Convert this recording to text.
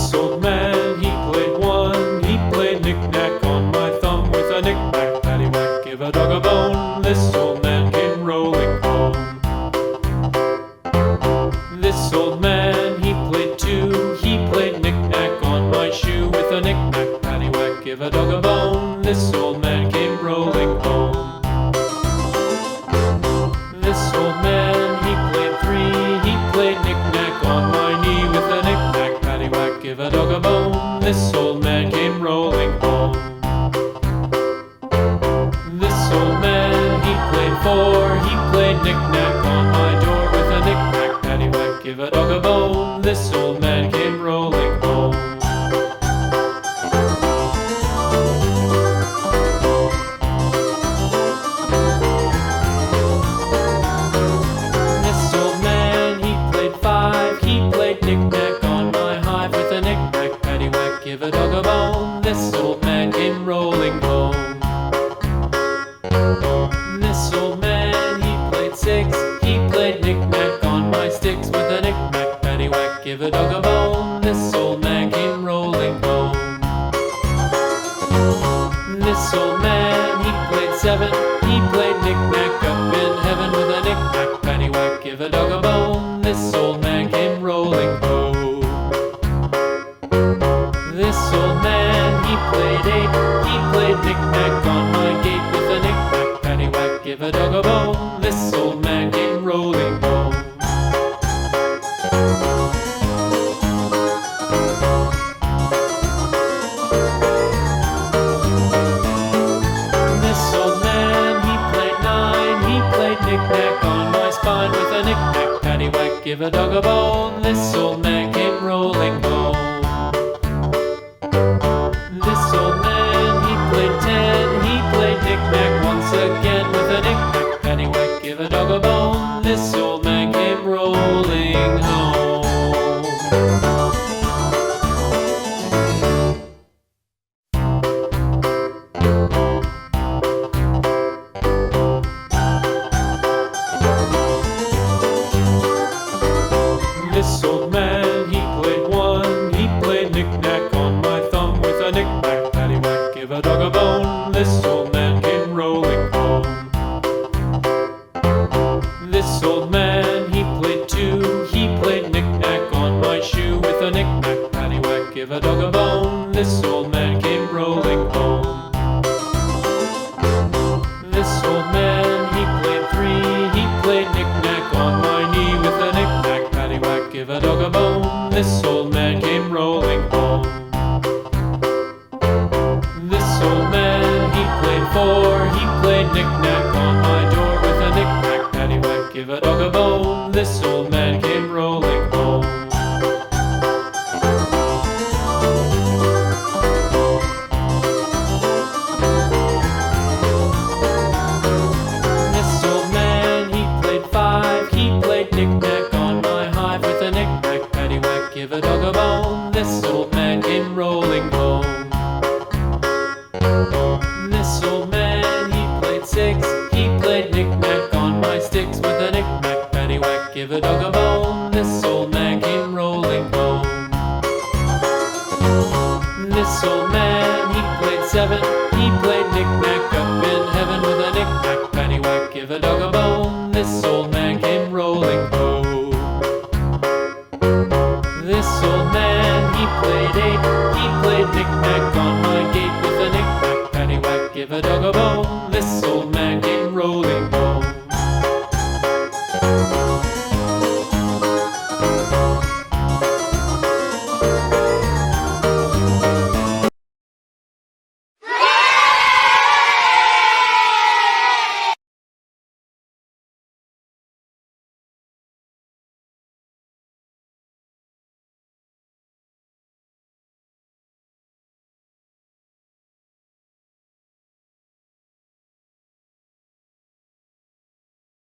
This old man, he played one. He played knick-knack on my thumb with a knick-knack, paddywhack, give a dog a bone. This old man came rolling home. This old man, he played two. He played knick-knack on my shoe with a knick-knack, paddywhack, give a dog a bone. This old man came rolling home. This old man, he played three. He played knick-knack on my knee with a knick-knack, paddywhack, give a dog a bone. This old man came rolling home. This old man, he played four. He played knick-knack on my door with a knick-knack, paddywhack, give a dog a bone. This old man came rolling home. This old man, he played five. He played knick-knack on my hive with a knick-knack, paddywhack, give a dog a bone. This old man came rolling home. This old man, he played six. He played knick-knack on my sticks with a knick-knack, paddywhack, give a dog a bone. This old man came rolling home. This old man, he played seven. He played knick-knack up in heaven with a knick-knack, paddywhack, give a dog a bone. This old man came rolling home. This old man, he played eight. He played knick-knack on my gate with a knick-knack, paddywhack, give a dog a bone. This old man came rolling home. This old man, he played nine. He played knick-knack on my spine with a knick-knack, paddywhack, give a dog a bone. This old man came rolling home. This old man, he played ten. He played knick-knack once again with a knick-knack, paddywhack, give a dog a bone. This old man came rolling home. This old man, he played one. He played knick-knack on my thumb with a knick-knack, paddywhack, give a dog a bone. This old man came rolling home. This old man, he played two. He played knick-knack on my shoe with a knick-knack, paddywhack, give a dog a bone. This old man came rolling home. This old man, he played three. He played knick-knack on my knee with a knick-knack, paddywhack, give a dog a bone. This old man came rolling home. This old man, he played four. He played knick-knack on my door with a knick-knack, paddywhack, give a dog a bone. This old man came rolling home. This old man, he played five. He played knick-knack on my hive with a knick-knack, paddywhack, give a dog a bone. This old man came rolling home. This old man, he played six. He played knick-knack on my sticks with a knick-knack, paddywhack, give a dog a bone. This old man came rolling home. This old man, he played seven. He played knick-knack up in heaven with a knick-knack, paddywhack, give a dog a bone. This old man came rolling home. This old man, he played eight. He played knick-knack on